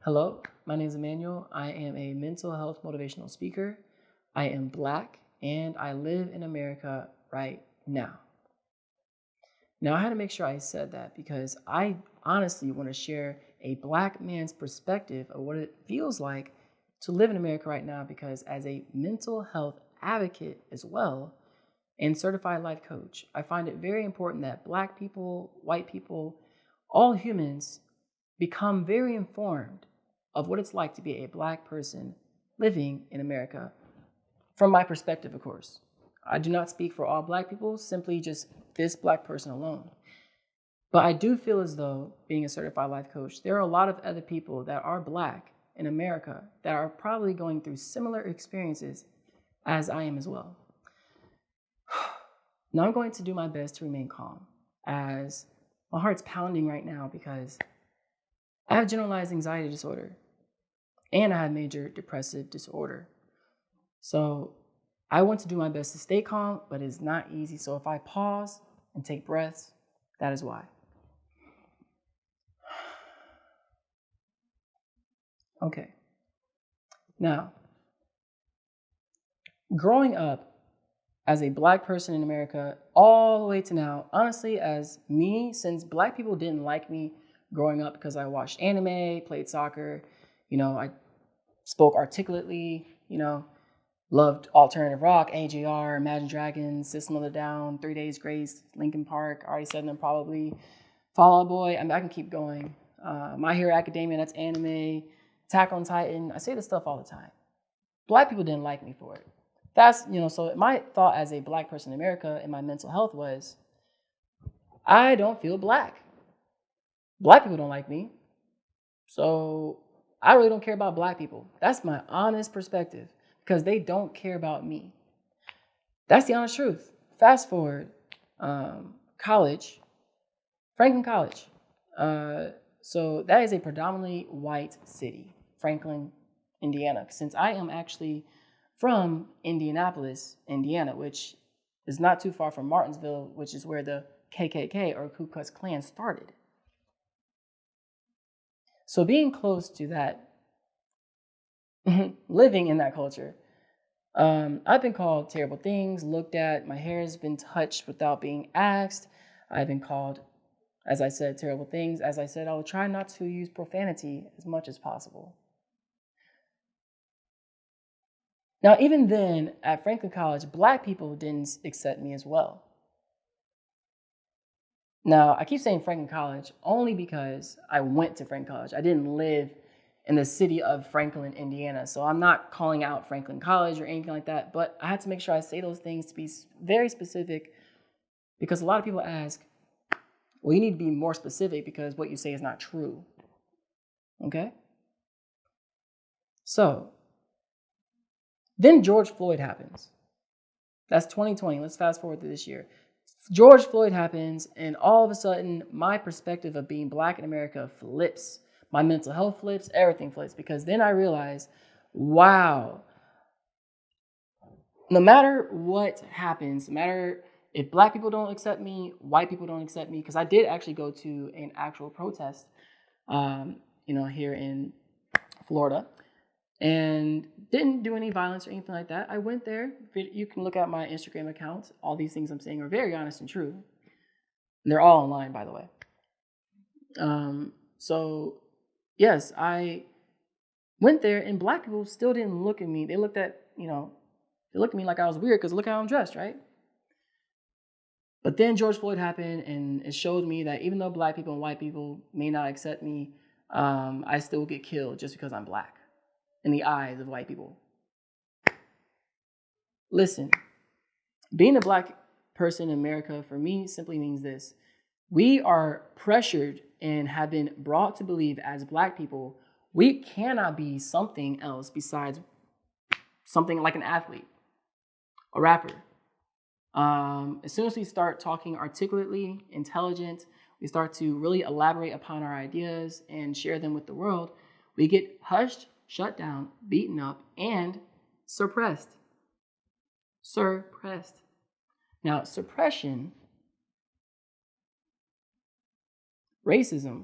Hello, my name is Immanuel. I am a mental health motivational speaker. I am Black and I live in America right now. Now, I had to make sure I said that because I honestly want to share a Black man's perspective of what it feels like to live in America right now because, as a mental health advocate as well and certified life coach, I find it very important that Black people, white people, all humans become very informed of what it's like to be a Black person living in America, from my perspective, of course. I do not speak for all Black people, simply just this Black person alone. But I do feel as though, being a certified life coach, there are a lot of other people that are Black in America that are probably going through similar experiences as I am as well. Now I'm going to do my best to remain calm, as my heart's pounding right now because I have generalized anxiety disorder and I have major depressive disorder. So I want to do my best to stay calm, but it's not easy. So if I pause and take breaths, that is why. Okay. Now, growing up as a Black person in America all the way to now, honestly, as me, since Black people didn't like me growing up because I watched anime, played soccer, I spoke articulately, loved alternative rock, AJR, Imagine Dragons, System of a Down, 3 Days Grace, Linkin Park, already said them probably, Fall Out Boy, I can keep going. My Hero Academia, that's anime, Attack on Titan, I say this stuff all the time. Black people didn't like me for it. That's, so my thought as a Black person in America and my mental health was, I don't feel Black. Black people don't like me. So I really don't care about Black people. That's my honest perspective because they don't care about me. That's the honest truth. Fast forward, college, Franklin College. So that is a predominantly white city, Franklin, Indiana. Since I am actually from Indianapolis, Indiana, which is not too far from Martinsville, which is where the KKK or Ku Klux Klan started. So being close to that, living in that culture, I've been called terrible things, looked at, my hair has been touched without being asked. I've been called, as I said, terrible things. As I said, I will try not to use profanity as much as possible. Now, even then, at Franklin College, Black people didn't accept me as well. Now, I keep saying Franklin College only because I went to Franklin College. I didn't live in the city of Franklin, Indiana. So I'm not calling out Franklin College or anything like that, but I had to make sure I say those things to be very specific because a lot of people ask, well, you need to be more specific because what you say is not true. Okay? So then George Floyd happens. That's 2020. Let's fast forward to this year. George Floyd happens, and all of a sudden, my perspective of being Black in America flips. My mental health flips, everything flips, because then I realized, wow, no matter what happens, no matter if Black people don't accept me, white people don't accept me, because I did actually go to an actual protest, here in Florida, and didn't do any violence or anything like that. I went there. You can look at my Instagram account. All these things I'm saying are very honest and true. And they're all online, by the way. So yes, I went there and Black people still didn't look at me. They looked at me like I was weird because look how I'm dressed, right? But then George Floyd happened and it showed me that even though Black people and white people may not accept me, I still get killed just because I'm Black in the eyes of white people. Listen, being a Black person in America for me simply means this. We are pressured and have been brought to believe as Black people, we cannot be something else besides something like an athlete, a rapper. As soon as we start talking articulately, intelligent, we start to really elaborate upon our ideas and share them with the world, we get hushed, shut down, beaten up, and suppressed. Suppressed. Now, suppression, racism,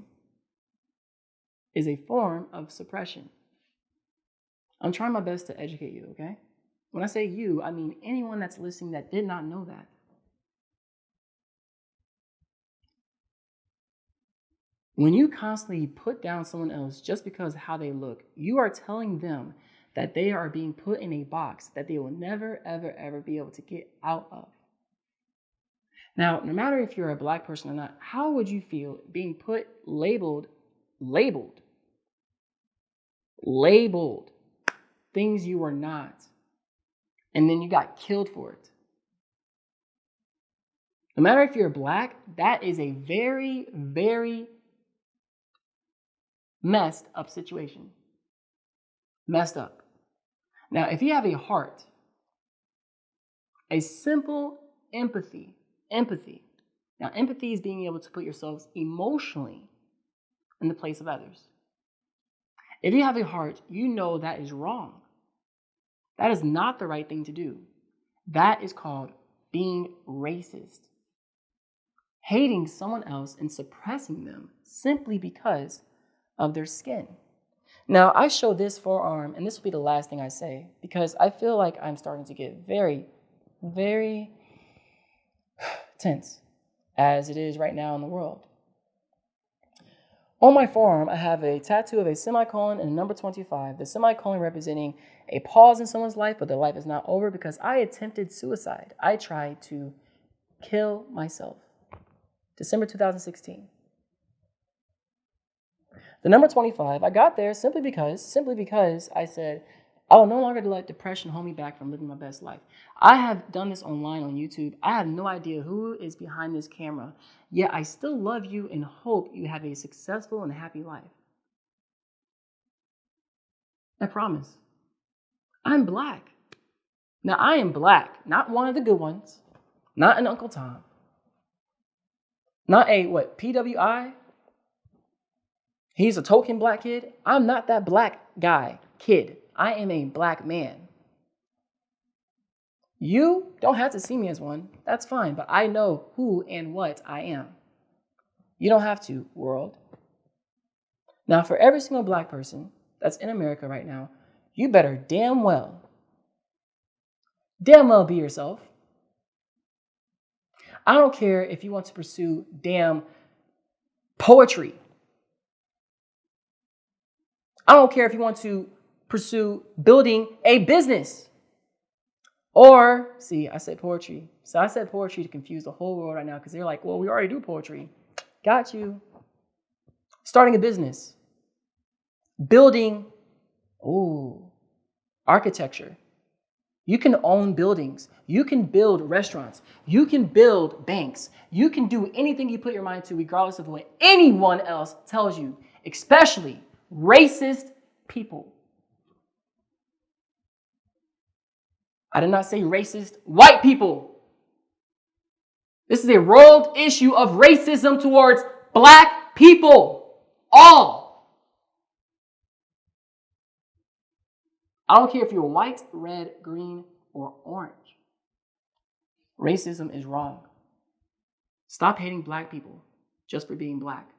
is a form of suppression. I'm trying my best to educate you, okay? When I say you, I mean anyone that's listening that did not know that. When you constantly put down someone else just because of how they look, you are telling them that they are being put in a box that they will never, ever, ever be able to get out of. Now, no matter if you're a black person or not, how would you feel being labeled things you were not, and then you got killed for it? No matter if you're black, that is a very, very messed up situation. Messed up. Now, if you have a heart, a simple empathy. Now, empathy is being able to put yourselves emotionally in the place of others. If you have a heart, you know that is wrong. That is not the right thing to do. That is called being racist. Hating someone else and suppressing them simply because of their skin. Now, I show this forearm, and this will be the last thing I say, because I feel like I'm starting to get very, very tense, as it is right now in the world. On my forearm, I have a tattoo of a semicolon and a number 25, the semicolon representing a pause in someone's life, but their life is not over because I attempted suicide. I tried to kill myself. December 2016. The number 25, I got there simply because I said, I will no longer let depression hold me back from living my best life. I have done this online on YouTube. I have no idea who is behind this camera, yet I still love you and hope you have a successful and happy life. I promise. I'm black. Now, I am black, not one of the good ones, not an Uncle Tom, not a, PWI? He's a token black kid. I'm not that black kid. I am a black man. You don't have to see me as one. That's fine, but I know who and what I am. You don't have to, world. Now, for every single black person that's in America right now, you better damn well be yourself. I don't care if you want to pursue damn poetry. I don't care if you want to pursue building a business. Or, I said poetry. So I said poetry to confuse the whole world right now because they're like, well, we already do poetry. Got you. Starting a business. Building, architecture. You can own buildings. You can build restaurants. You can build banks. You can do anything you put your mind to, regardless of what anyone else tells you, especially racist people. I did not say racist white people. This is a world issue of racism towards black people. All. I don't care if you're white, red, green, or orange. Racism is wrong. Stop hating black people just for being black.